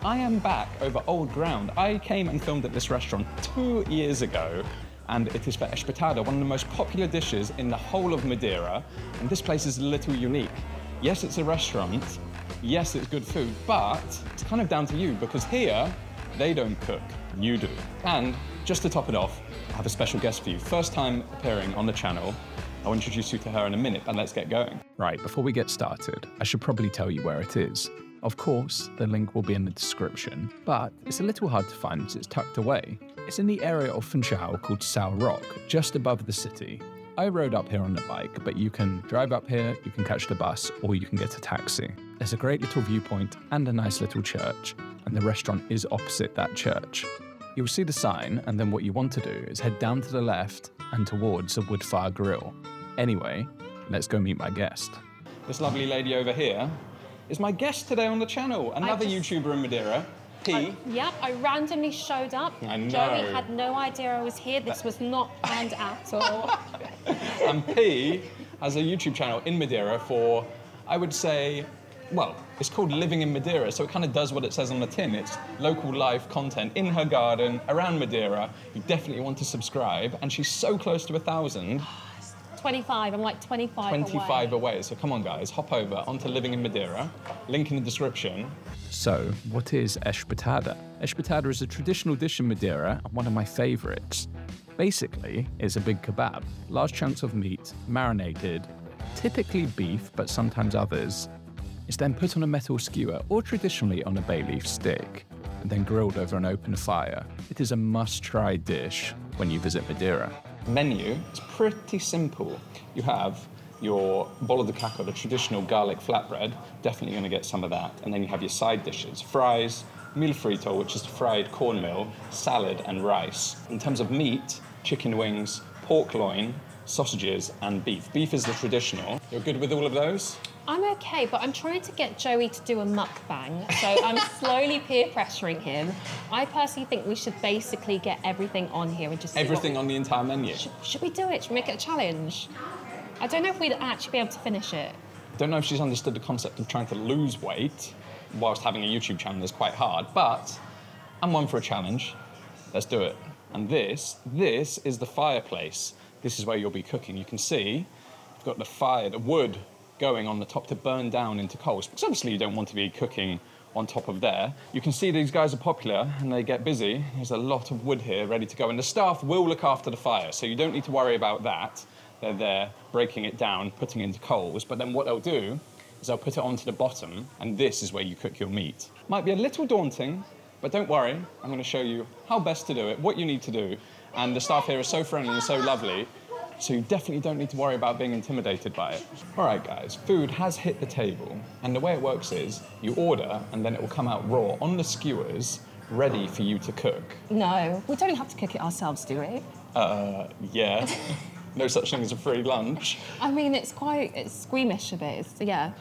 I am back over old ground. I came and filmed at this restaurant 2 years ago, and it is for espetada, one of the most popular dishes in the whole of Madeira, and this place is a little unique. Yes, it's a restaurant, yes, it's good food, but it's kind of down to you, because here, they don't cook, you do. And just to top it off, I have a special guest for you. First time appearing on the channel. I'll introduce you to her in a minute, but let's get going. Right, before we get started, I should probably tell you where it is. Of course, the link will be in the description, but it's a little hard to find as it's tucked away. It's in the area of Funchal called Sal Rock, just above the city. I rode up here on the bike, but you can drive up here, you can catch the bus, or you can get a taxi. There's a great little viewpoint and a nice little church, and the restaurant is opposite that church. You'll see the sign, and then what you want to do is head down to the left and towards a wood fire grill. Anyway, let's go meet my guest. This lovely lady over here is my guest today on the channel, another YouTuber in Madeira, P. Yep, I randomly showed up. I know. Joey had no idea I was here. This was not planned at all. And P has a YouTube channel in Madeira for, I would say, well, it's called Living in Madeira, so it kind of does what it says on the tin. It's local life content in her garden, around Madeira. You definitely want to subscribe, and she's so close to 1,000. 25, I'm like 25 away. So come on, guys, hop over onto Living in Madeira. Link in the description. So, what is espetada? Espetada is a traditional dish in Madeira and one of my favorites. Basically, it's a big kebab, large chunks of meat, marinated, typically beef, but sometimes others. It's then put on a metal skewer, or traditionally on a bay leaf stick, and then grilled over an open fire. It is a must-try dish when you visit Madeira. Menu is pretty simple. You have your bolo de caco, the traditional garlic flatbread, definitely going to get some of that. And then you have your side dishes, fries, mil frito, which is fried cornmeal, salad and rice. In terms of meat, chicken wings, pork loin, sausages and beef. Beef is the traditional. You're good with all of those? I'm okay, but I'm trying to get Joey to do a mukbang, so I'm slowly peer pressuring him. I personally think we should basically get everything on here and just everything on the entire menu. Should we do it? Should we make it a challenge? I don't know if we'd actually be able to finish it. Don't know if she's understood the concept of trying to lose weight whilst having a YouTube channel is quite hard, but I'm one for a challenge. Let's do it. And this is the fireplace. This is where you'll be cooking. You can see you've got the fire, the wood going on the top to burn down into coals, because obviously you don't want to be cooking on top of there. You can see these guys are popular and they get busy. There's a lot of wood here ready to go, and the staff will look after the fire, so you don't need to worry about that. They're there breaking it down, putting it into coals, but then what they'll do is they'll put it onto the bottom, and this is where you cook your meat. Might be a little daunting, but don't worry, I'm going to show you how best to do it, what you need to do, and the staff here are so friendly and so lovely, so you definitely don't need to worry about being intimidated by it. All right, guys, food has hit the table, and the way it works is you order, and then it will come out raw on the skewers, ready for you to cook. No, we don't have to cook it ourselves, do we? Yeah. No such thing as a free lunch. I mean, it's squeamish a bit, yeah.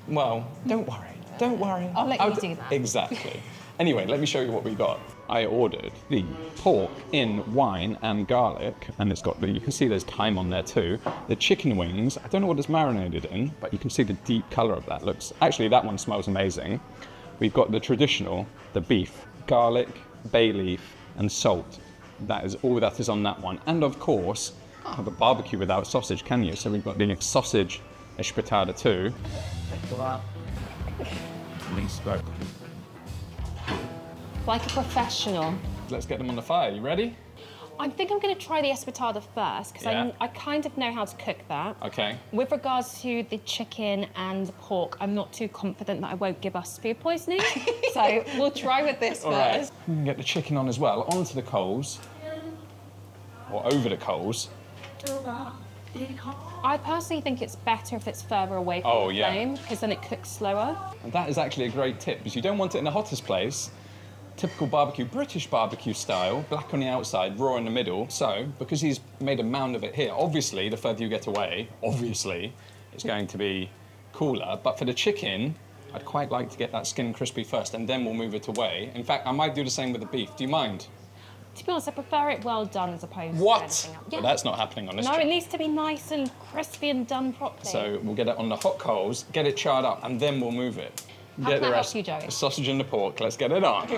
Well, don't worry. I'll let you do that. Exactly. Anyway, let me show you what we got. I ordered the pork in wine and garlic, and it's got you can see there's thyme on there too. The chicken wings, I don't know what it's marinated in, but you can see the deep color of that. Actually, that one smells amazing. We've got the traditional, the beef, garlic, bay leaf, and salt. That is all that is on that one. And of course, have a barbecue without sausage, can you? So we've got the sausage espetada too. Like a professional. Let's get them on the fire. You ready? I think I'm going to try the espetada first, because I kind of know how to cook that. Okay. With regards to the chicken and the pork, I'm not too confident that I won't give us food poisoning. So we'll try with this All first. Right. We can get the chicken on as well, onto the coals. Or over the coals. I personally think it's better if it's further away from the flame, because then it cooks slower. And that is actually a great tip, because you don't want it in the hottest place. Typical barbecue, British barbecue style, black on the outside, raw in the middle. So, because he's made a mound of it here, obviously, the further you get away, obviously, it's going to be cooler. But for the chicken, I'd quite like to get that skin crispy first, and then we'll move it away. In fact, I might do the same with the beef. Do you mind? To be honest, I prefer it well done as opposed to anything else. Yeah. Well, that's not happening on this No, trip. it needs to be nice and crispy and done properly. So we'll get it on the hot coals, get it charred up, and then we'll move it. How can I help you, Joey? The sausage and the pork. Let's get it on.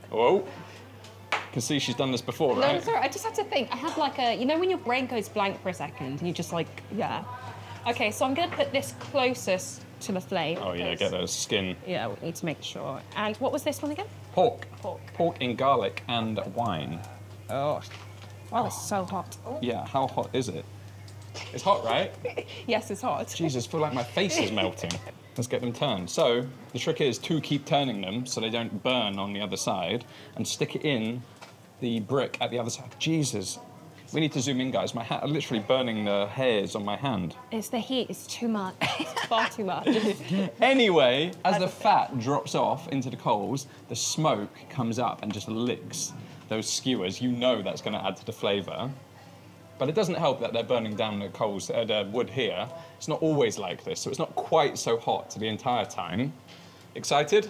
Whoa. Can see she's done this before, No, right? sorry, I just had to think. I had like a, you know when your brain goes blank for a second and you just like, yeah. Okay, so I'm going to put this closest to the flame. Oh, yeah, get those skin. Yeah, we need to make sure. And what was this one again? Pork. Pork. Pork in garlic and wine. Oh, wow, it's so hot. Yeah, how hot is it? It's hot, right? Yes, it's hot. Jesus, I feel like my face is melting. Let's get them turned. So, the trick is to keep turning them so they don't burn on the other side and stick it in the brick at the other side. Jesus. We need to zoom in, guys. My hand, literally burning the hairs on my hand. It's the heat, it's too much. It's far too much. Anyway, as the fat drops off into the coals, the smoke comes up and just licks those skewers. You know that's going to add to the flavour. But it doesn't help that they're burning down the coals, the wood here. It's not always like this, so it's not quite so hot the entire time. Excited?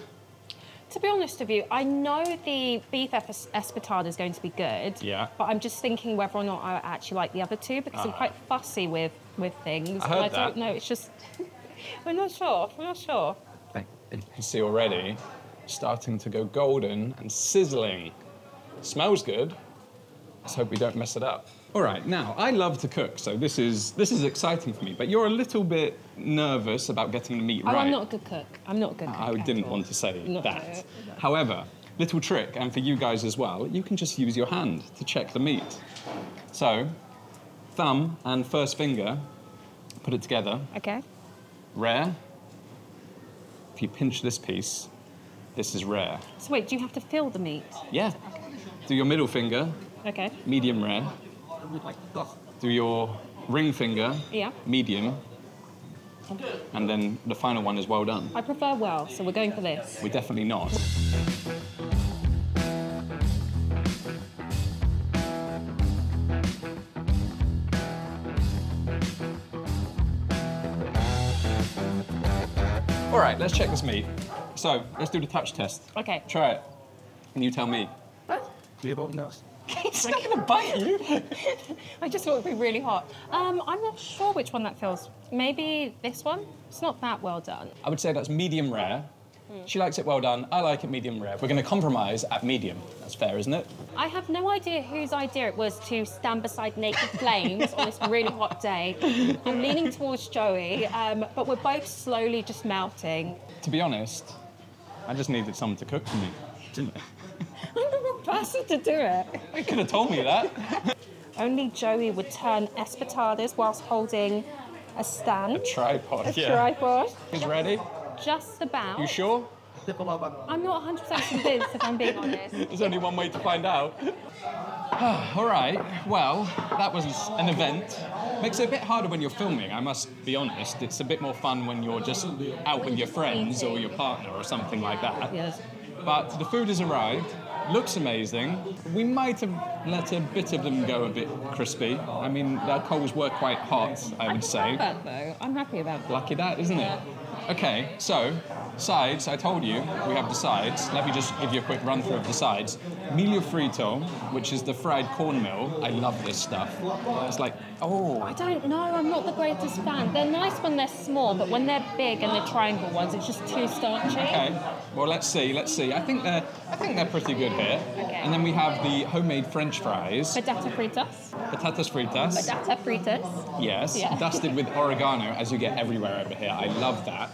To be honest with you, I know the beef espetade is going to be good. Yeah. But I'm just thinking whether or not I actually like the other two because I'm quite fussy with things. I heard and I don't know. It's just we're not sure. We're not sure. You can see already starting to go golden and sizzling. Smells good. Let's hope we don't mess it up. All right, now, I love to cook, so this is exciting for me, but you're a little bit nervous about getting the meat right. I'm not a good cook. I'm not a good cook. I at didn't all. want to say No, that. no. However, little trick, and for you guys as well, you can just use your hand to check the meat. So, thumb and first finger, put it together. Okay. Rare. If you pinch this piece, this is rare. So wait, do you have to fill the meat? Yeah. Do your middle finger, Okay. medium rare. Do your ring finger, Yeah. medium. And then the final one is well done. I prefer well, so we're going for this. We're definitely not. All right, let's check this meat. So, let's do the touch test. Okay. Try it. And you tell me. It's not gonna bite you. I just thought it'd be really hot. I'm not sure which one that feels. Maybe this one? It's not that well done. I would say that's medium rare. She likes it well done. I like it medium rare. We're going to compromise at medium. That's fair, isn't it? I have no idea whose idea it was to stand beside naked flames on this really hot day. I'm leaning towards Joey, but we're both slowly just melting. To be honest, I just needed someone to cook for me, didn't I? I'm the wrong person to do it. You could have told me that. Only Joey would turn espetades whilst holding a stand. A tripod, A yeah. tripod. He's ready? Just about. You sure? I'm not 100% convinced, if I'm being honest. There's only one way to find out. All right, well, that was an event. Makes it a bit harder when you're filming, I must be honest. It's a bit more fun when you're just out with your friends or your partner or something like that. Yes. But the food has arrived. Looks amazing. We might have let a bit of them go a bit crispy. I mean, the coals were quite hot, I would say. That, though. I'm happy about that. Lucky that, isn't it? Okay, so, sides, I told you, we have the sides. Let me just give you a quick run through of the sides. Miglio frito, which is the fried cornmeal. I love this stuff. It's like, oh. I don't know, I'm not the greatest fan. They're nice when they're small, but when they're big and they're triangle ones, it's just too starchy. Okay, well, let's see. I think they're pretty good here. Okay. And then we have the homemade French fries. Patata fritas. Patatas fritas. Patata fritas. Yes, Yeah. dusted with oregano, as you get everywhere over here. I love that.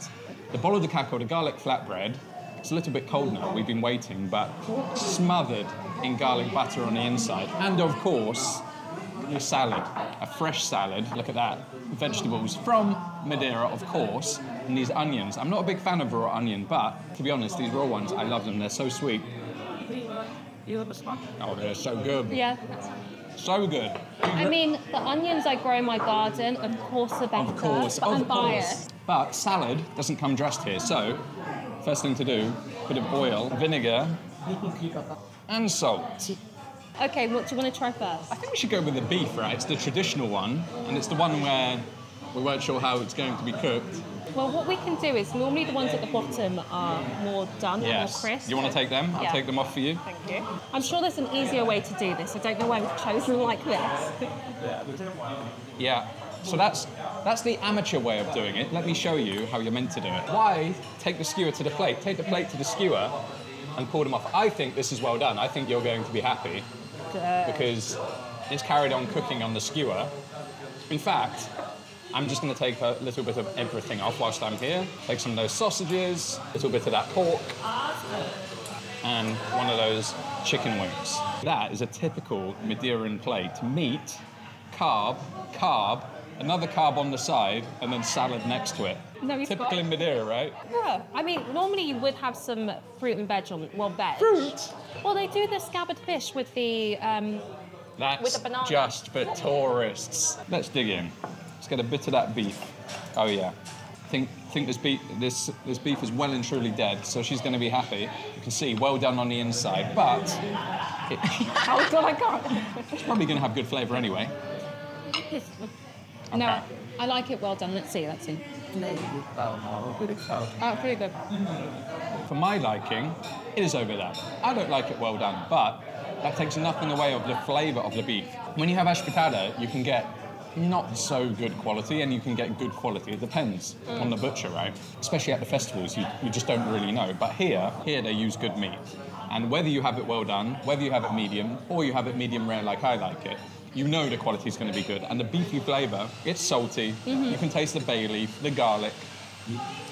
The bolo de caco, the garlic flatbread, it's a little bit cold now, we've been waiting, but smothered in garlic butter on the inside. And of course, a salad, a fresh salad. Look at that. Vegetables from Madeira, of course, and these onions. I'm not a big fan of raw onion, but to be honest, these raw ones, I love them. They're so sweet. Oh, they're so good. Yeah. So good. I mean, the onions I grow in my garden, of course, are better. Of course, but I'm of course. biased. But salad doesn't come dressed here, so first thing to do, bit of oil, vinegar, and salt. Okay, what do you want to try first? I think we should go with the beef, right? It's the traditional one, and it's the one where we weren't sure how it's going to be cooked. Well, what we can do is normally the ones at the bottom are more done, Yes. more crisp. You want to take them? I'll Yeah. take them off for you. Thank you. I'm sure there's an easier way to do this. I don't know why we've chosen like this. Yeah. So that's the amateur way of doing it. Let me show you how you're meant to do it. Why take the skewer to the plate? Take the plate to the skewer and pull them off. I think this is well done. I think you're going to be happy because it's carried on cooking on the skewer. In fact, I'm just going to take a little bit of everything off whilst I'm here. Take some of those sausages, a little bit of that pork, and one of those chicken wings. That is a typical Madeiran plate. Meat, carb, carb, another carb on the side, and then salad next to it. No, Typical in Madeira, right? Yeah, I mean, normally you would have some fruit and veg on, well, veg. Fruit? Well, they do the scabbard fish with the, That's with the banana. just for tourists. Let's dig in. Let's get a bit of that beef. Oh yeah. I think this beef is well and truly dead, so she's going to be happy. You can see, well done on the inside, but Oh, God, I can't. it's probably going to have good flavour anyway. No, I like it well done. Let's see. Oh, pretty good. For my liking, it is over that. I don't like it well done, but that takes nothing away of the flavour of the beef. When you have espetada, you can get not so good quality and you can get good quality. It depends on the butcher, right? Especially at the festivals, you just don't really know. But here they use good meat. And whether you have it well done, whether you have it medium, or you have it medium rare like I like it, you know the quality is going to be good. And the beefy flavour, it's salty. You can taste the bay leaf, the garlic,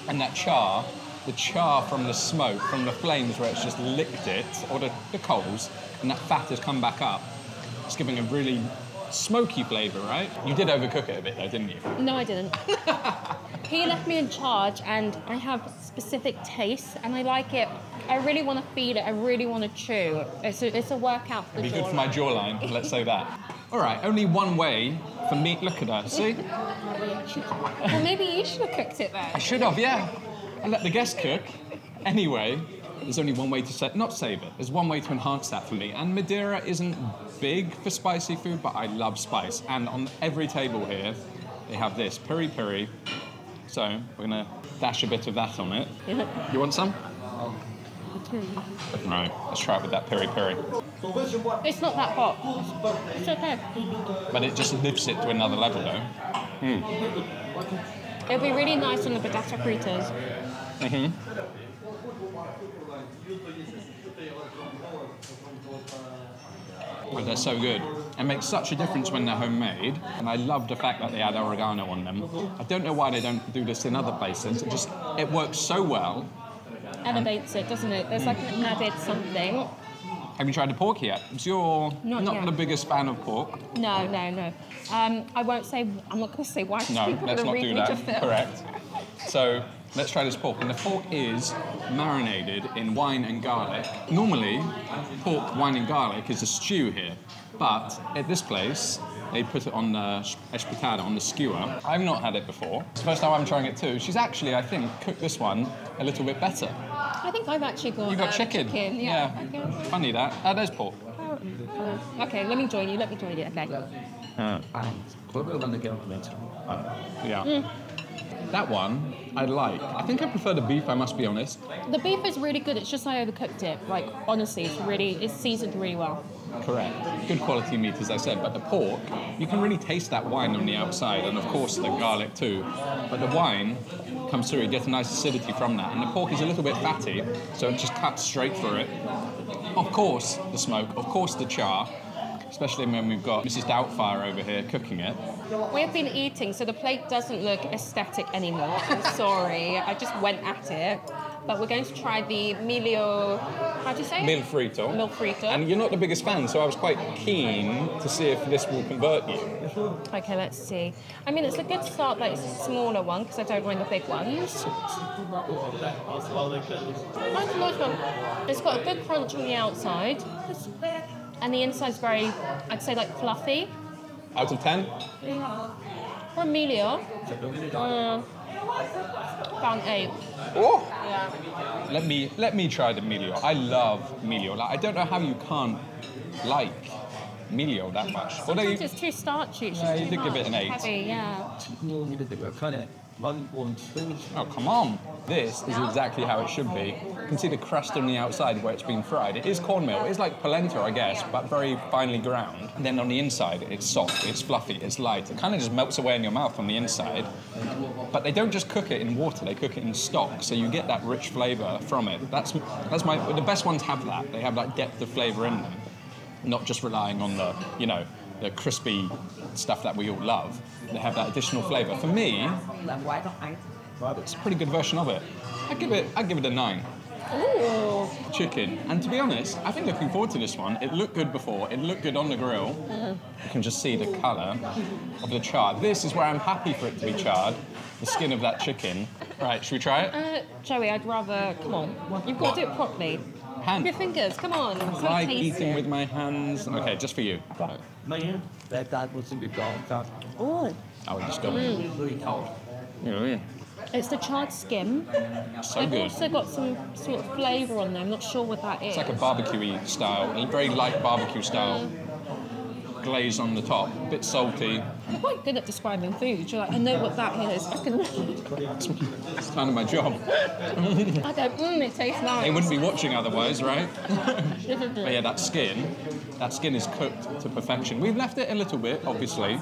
and that char, the char from the smoke, from the flames where it's just licked it, or the coals, and that fat has come back up. It's giving a really smoky flavour, right? You did overcook it a bit though, didn't you? No, I didn't. He left me in charge, and I have specific tastes, and I like it. I really want to feed it. I really want to chew. It's a workout for the It'd be good for my jawline, let's say that. All right, only one way for meat. Look at that, see? Well, maybe you should have cooked it there. I should have, yeah. I let the guests cook. Anyway, there's only one way to not save it. There's one way to enhance that for me. And Madeira isn't big for spicy food, but I love spice. And on every table here, they have this piri piri. So we're gonna dash a bit of that on it. You want some? Right, let's try it with that piri piri. It's not that hot. It's okay. But it just lifts it to another level, though. It'll be really nice on the batata fritas. But they're so good. It makes such a difference when they're homemade, and I love the fact that they add oregano on them. I don't know why they don't do this in other places. It works so well. Elevates it, doesn't it? There's like an added something. Have you tried the pork yet? You're Not yet. the biggest fan of pork. No. I won't say. I'm not going to say why. No, let's not do that. Correct. So let's try this pork. And the pork is marinated in wine and garlic. Normally, pork, wine and garlic is a stew here. But at this place, they put it on the espetada, on the skewer. I've not had it before. It's the first time I'm trying it too. She's actually, I think, cooked this one a little bit better. I think I've actually got. You got chicken. Yeah. Funny that. There's pork. Okay, let me join you. Okay. Yeah. That one, I like. I think I prefer the beef, I must be honest. The beef is really good. It's just I overcooked it. Like honestly, it's seasoned really well. Correct. Good quality meat, as I said. But the pork, you can really taste that wine on the outside, and of course the garlic too. But the wine comes through, you get a nice acidity from that. And the pork is a little bit fatty, so it just cuts straight through it. Of course, the smoke, of course the char, especially when we've got Mrs. Doubtfire over here cooking it. We've been eating, so the plate doesn't look aesthetic anymore. I'm sorry, I just went at it. But we're going to try the Milio, how do you say it? Mil frito. Mil frito. And you're not the biggest fan, so I was quite keen to see if this will convert you. Okay, let's see. I mean, it's a good start that it's a smaller one, because I don't mind the big ones. That's a nice one. It's got a good crunch on the outside. And the inside's very, I'd say, like fluffy. Out of 10? For Emilio, about 8. Oh! Yeah. Let me try the Milio. I love Milio. Like, I don't know how you can't like Milio that much. Sometimes it's too starchy. It's Yeah, just you too did give it an much. 8. Heavy, yeah. Oh, come on. This is exactly how it should be. You can see the crust on the outside where it's been fried. It is cornmeal. It's like polenta, I guess, but very finely ground. And then on the inside, it's soft, it's fluffy, it's light. It kind of just melts away in your mouth on the inside. But they don't just cook it in water, they cook it in stock, so you get that rich flavour from it. The best ones have that. They have that depth of flavour in them, not just relying on the, you know, the crispy stuff that we all love. They have that additional flavour. For me, it's a pretty good version of it. I'd give it a 9. Ooh. Chicken. And to be honest, I've been looking forward to this one. It looked good before. It looked good on the grill. You can just see the colour of the char. This is where I'm happy for it to be charred. The skin of that chicken. Right, should we try it? Joey, I'd rather... Come on. You've got to do it properly. Hand. With your fingers, come on. I like eating with my hands. Okay, just for you. Oh. I would just go. Yeah. It's the charred skin. So They've good. also got some sort of flavour on there. I'm not sure what that is. It's like a barbecue-y style, a very light barbecue style glaze on the top, a bit salty. You're quite good at describing food. You're like, I know what that is. I can... It's kind of my job. I go, it tastes nice. They wouldn't be watching otherwise, right? But yeah, that skin is cooked to perfection. We've left it a little bit, obviously,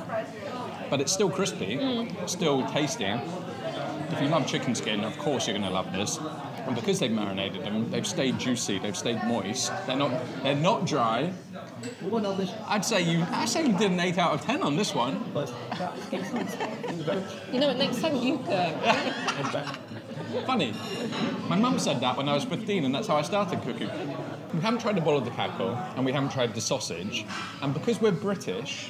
but it's still crispy, still tasty. If you love chicken skin, of course you're going to love this. And because they've marinated them, they've stayed juicy, they've stayed moist. They're not dry. I'd say you did an 8 out of 10 on this one. You know what, next time you cook. Funny. My mum said that when I was 15, and that's how I started cooking. We haven't tried the bol de caco, and we haven't tried the sausage. And because we're British,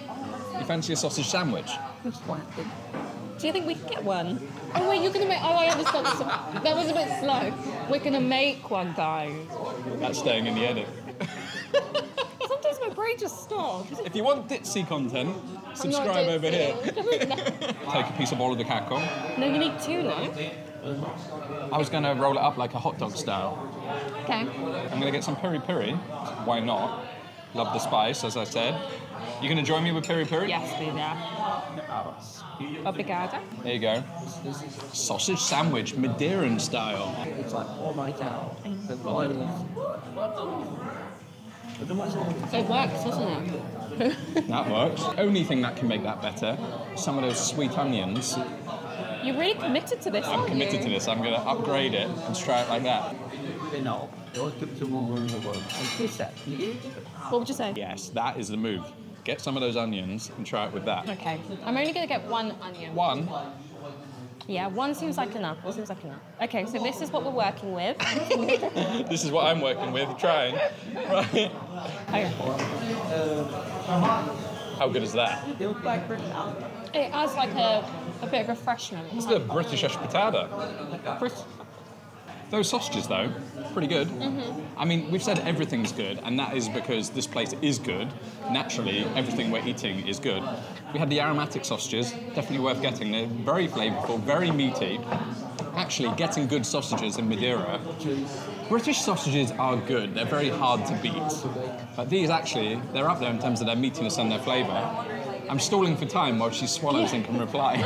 you fancy a sausage sandwich? Do you think we can get one? Oh wait, you're gonna make... Oh, I understand. That was a bit slow. We're gonna make one, guys. That's staying in the edit. Sometimes my brain just stops. If you want ditzy content, subscribe over here. Take a piece of bol de caco. No, you need 2, no? I was going to roll it up like a hot dog style. Okay. I'm going to get some piri-piri. Why not? Love the spice, as I said. You going to join me with piri-piri? Yes, please, Obrigada. There you go. Sausage sandwich, Madeiran style. It's like, oh my God. It works, doesn't it? That works. Only thing that can make that better, some of those sweet onions. You're really committed to this, I'm aren't committed you? to this. I'm going to upgrade it and try it like that. What would you say? Yes, that is the move. Get some of those onions and try it with that. Okay. I'm only going to get 1 onion. One. Yeah, 1 seems like enough. Okay, so this is what we're working with. This is what I'm working with, trying. Right. Okay. How good is that? It adds like a bit of refreshment. It's the British espetada. Those sausages, though, pretty good. I mean, we've said everything's good, and that is because this place is good. Naturally, everything we're eating is good. We had the aromatic sausages, definitely worth getting. They're very flavourful, very meaty. Actually, getting good sausages in Madeira, British sausages are good. They're very hard to beat. But these actually, they're up there in terms of their meatiness and their flavour. I'm stalling for time while she swallows and can reply.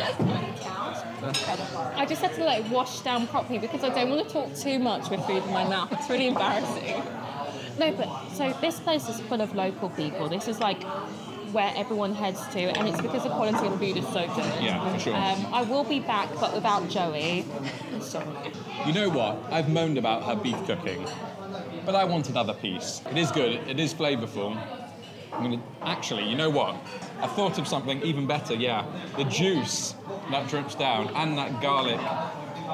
I just had to let it wash down properly because I don't want to talk too much with food in my mouth. It's really embarrassing. No, but so this place is full of local people. This is like where everyone heads to, and it's because the quality of the food is so good. Yeah, for sure. I will be back, but without Joey. You know what? I've moaned about her beef cooking, but I want another piece. It is good. It is flavourful. Actually, you know what? I thought of something even better, yeah. The juice that drips down and that garlic.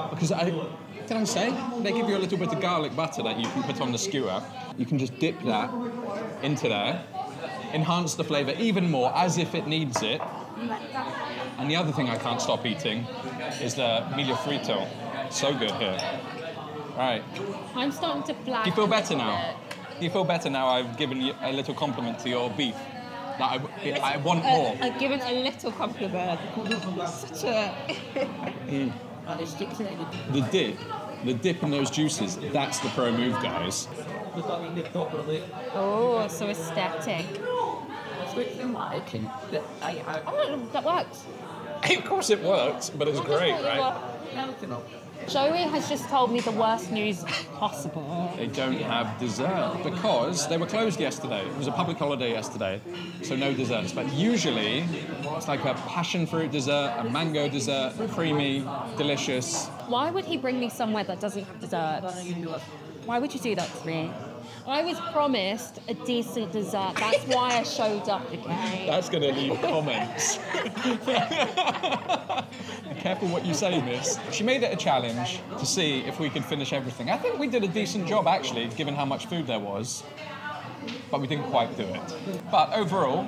Because did I say? They give you a little bit of garlic butter that you can put on the skewer. You can just dip that into there, enhance the flavour even more as if it needs it. And the other thing I can't stop eating is the miglio frito. So good here. Right. I'm starting to black. Do you feel better now? Do you feel better now I've given you a little compliment to your beef? That I want more. I've given a little compliment. Such a... The dip in those juices, that's the pro move, guys. Oh, so aesthetic. Oh, that works. Of course it works, but it's great, right? Joey has just told me the worst news possible. They don't have dessert because they were closed yesterday. It was a public holiday yesterday, so no desserts. But usually, it's like a passion fruit dessert, a mango dessert, creamy, delicious. Why would he bring me somewhere that doesn't have desserts? Why would you do that to me? I was promised a decent dessert. That's why I showed up, okay? That's going to leave comments. Be careful what you say, miss. She made it a challenge to see if we could finish everything. I think we did a decent job, actually, given how much food there was. But we didn't quite do it. But overall,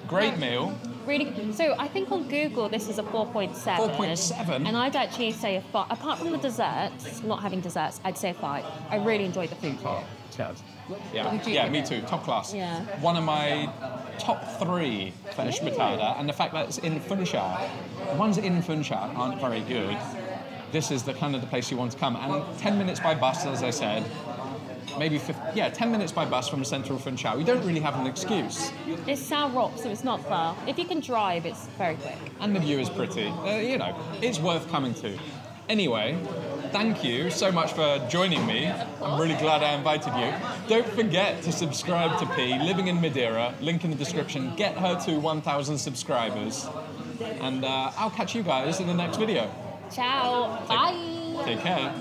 great meal. Really, so I think on Google this is a 4.7. 4.7? And I'd actually say a 5. Apart from the desserts, not having desserts, I'd say a 5. I really enjoyed the food. Yeah, me too. Top class. Yeah. One of my top 3 for Espetada, and the fact that it's in Funchal. The ones in Funchal aren't very good. This is the kind of the place you want to come. And 10 minutes by bus, as I said. Maybe 10 minutes by bus from central Funchal. You don't really have an excuse. It's Sal Rock, so it's not far. If you can drive, it's very quick. And the view is pretty. It's worth coming to. Anyway, thank you so much for joining me. I'm really glad I invited you. Don't forget to subscribe to P, living in Madeira. Link in the description. Get her to 1,000 subscribers. And I'll catch you guys in the next video. Ciao. Bye. Take care.